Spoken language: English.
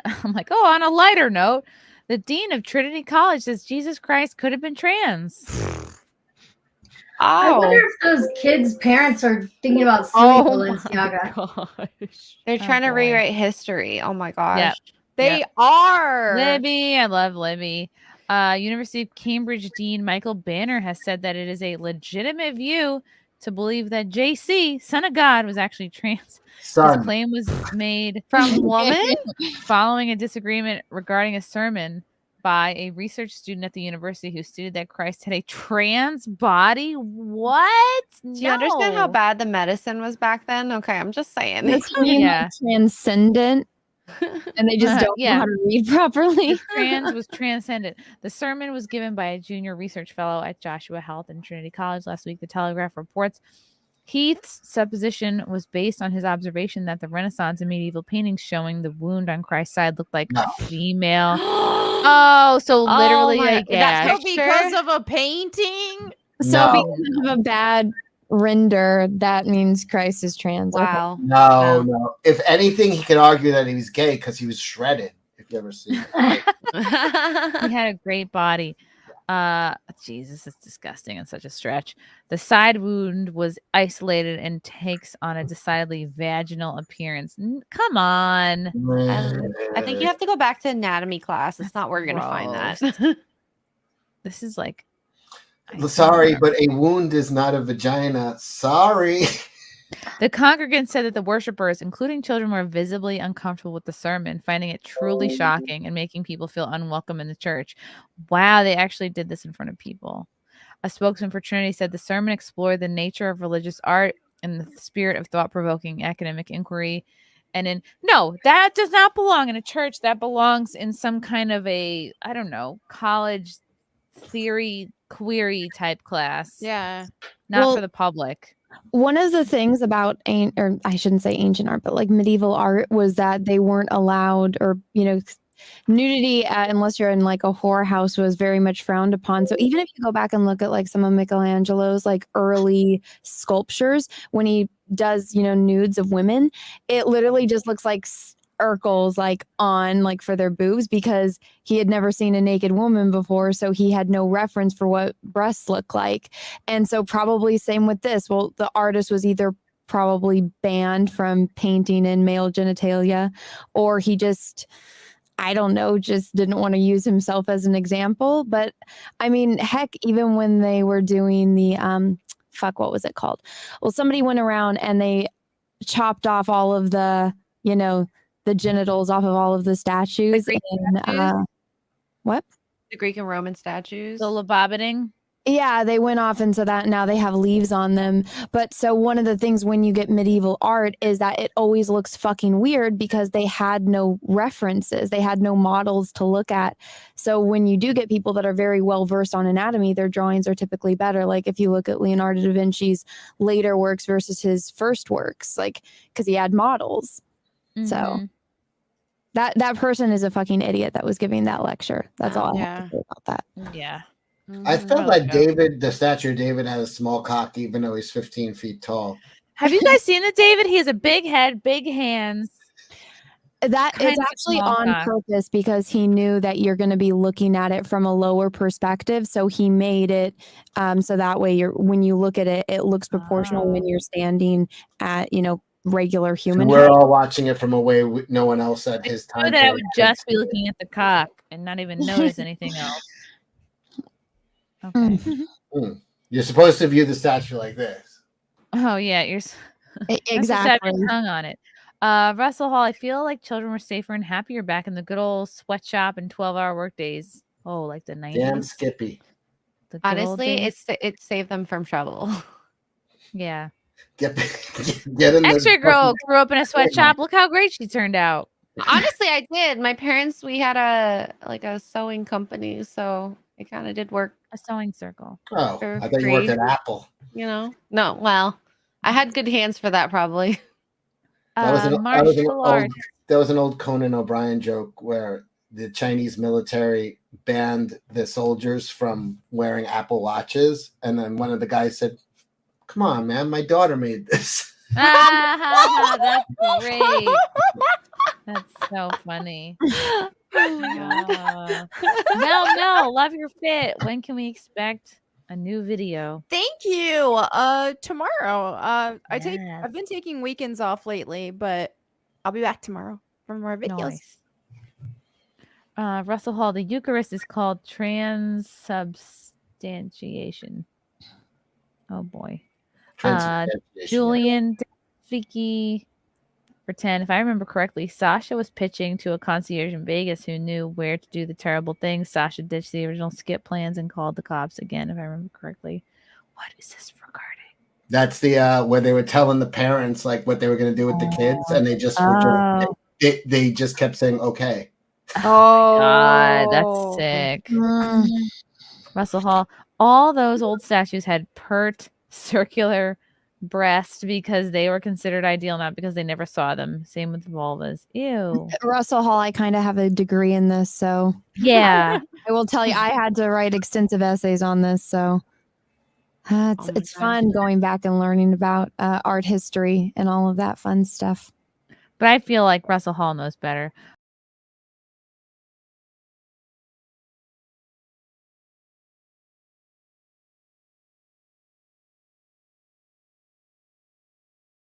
I'm like, oh, on a lighter note, the dean of Trinity College says Jesus Christ could have been trans. I wonder if those kids' parents are thinking about suing Balenciaga. They're trying to rewrite history. Oh my gosh. Yep. They are. Libby, I love Libby. University of Cambridge Dean Michael Banner has said that it is a legitimate view to believe that JC, son of God, was actually trans. This claim was made from woman following a disagreement regarding a sermon by a research student at the university who stated that Christ had a trans body. What? Do you understand how bad the medicine was back then? Okay, I'm just saying. Transcendent. And they just don't know how to read properly. Trans was transcendent. The sermon was given by a junior research fellow at Joshua Health and Trinity College last week. The Telegraph reports Heath's supposition was based on his observation that the Renaissance and medieval paintings showing the wound on Christ's side looked like a female. So literally, that's because of a painting. So because of a bad render, that means Christ is trans. Wow. Okay. No. If anything, he could argue that he was gay because he was shredded. If you ever see it. He had a great body. Jesus, it's disgusting and such a stretch. The side wound was isolated and takes on a decidedly vaginal appearance. Come on. I think you have to go back to anatomy class. It's not where you're going to find that. This is like... Sorry, but a wound is not a vagina. Sorry. The congregants said that the worshipers, including children, were visibly uncomfortable with the sermon, finding it truly shocking and making people feel unwelcome in the church. Wow, they actually did this in front of people. A spokesman for Trinity said the sermon explored the nature of religious art in the spirit of thought-provoking academic inquiry. And that does not belong in a church. That belongs in some kind of a, I don't know, college theory query type class. Yeah. Not for the public. One of the things about I shouldn't say ancient art, but like medieval art was that they weren't allowed, or nudity unless you're in like a whorehouse was very much frowned upon. So even if you go back and look at like some of Michelangelo's like early sculptures, when he does nudes of women, it literally just looks like circles like on like for their boobs, because he had never seen a naked woman before, so he had no reference for what breasts look like. And so probably same with this. Well, the artist was either probably banned from painting in male genitalia, or he just, I don't know, just didn't want to use himself as an example. But I mean, heck, even when they were doing the what was it called? Well, somebody went around and they chopped off all of the the genitals off of all of the statues. What? The Greek and Roman statues. The lobotomy. Yeah, they went off into that. Now they have leaves on them. But so one of the things when you get medieval art is that it always looks fucking weird because they had no references. They had no models to look at. So when you do get people that are very well versed on anatomy, their drawings are typically better. Like if you look at Leonardo da Vinci's later works versus his first works, like because he had models. Mm-hmm. So that person is a fucking idiot that was giving that lecture. That's all I have to say about that. Yeah. I felt like David, the statue of David, had a small cock, even though he's 15 feet tall. Have you guys seen the David? He has a big head, big hands. That is actually on purpose because he knew that you're going to be looking at it from a lower perspective. So he made it so that way when you look at it, it looks proportional when you're standing at, regular human. So we're all watching it from a way no one else at his time. I that I would just be looking at the cock and not even notice anything else. Okay. You're supposed to view the statue like this. Oh yeah, you're exactly tongue on it. Russell Hall, I feel like children were safer and happier back in the good old sweatshop and 12-hour work days. Oh, like the 90s. Damn Skippy. Honestly, it saved them from trouble. Yeah. Get in Extra girl grew up in a sweatshop. Look how great she turned out. Honestly, I did. My parents, we had a sewing company, so it kind of did work. A sewing circle. Oh, I thought you worked at Apple. No, well, I had good hands for that probably. That was an old Conan O'Brien joke where the Chinese military banned the soldiers from wearing Apple watches, and then one of the guys said, "Come on, man, my daughter made this." That's great. That's so funny. Mel, love your fit. When can we expect a new video? Thank you. Tomorrow. I've been taking weekends off lately, but I'll be back tomorrow for more videos. Nice. Russell Hall, the Eucharist is called transubstantiation. Oh boy. Julian Vicky for 10. If I remember correctly, Sasha was pitching to a concierge in Vegas who knew where to do the terrible things. Sasha ditched the original skip plans and called the cops again, if I remember correctly. What is this regarding? That's the where they were telling the parents like what they were going to do with the kids, and they just they just kept saying okay. Oh God, that's sick. Russell Hall. All those old statues had pert circular breast because they were considered ideal, not because they never saw them. Same with vulvas. Ew. Russell Hall, I kind of have a degree in this, so yeah. I will tell you, I had to write extensive essays on this, so it's fun going back and learning about art history and all of that fun stuff. But I feel like Russell Hall knows better.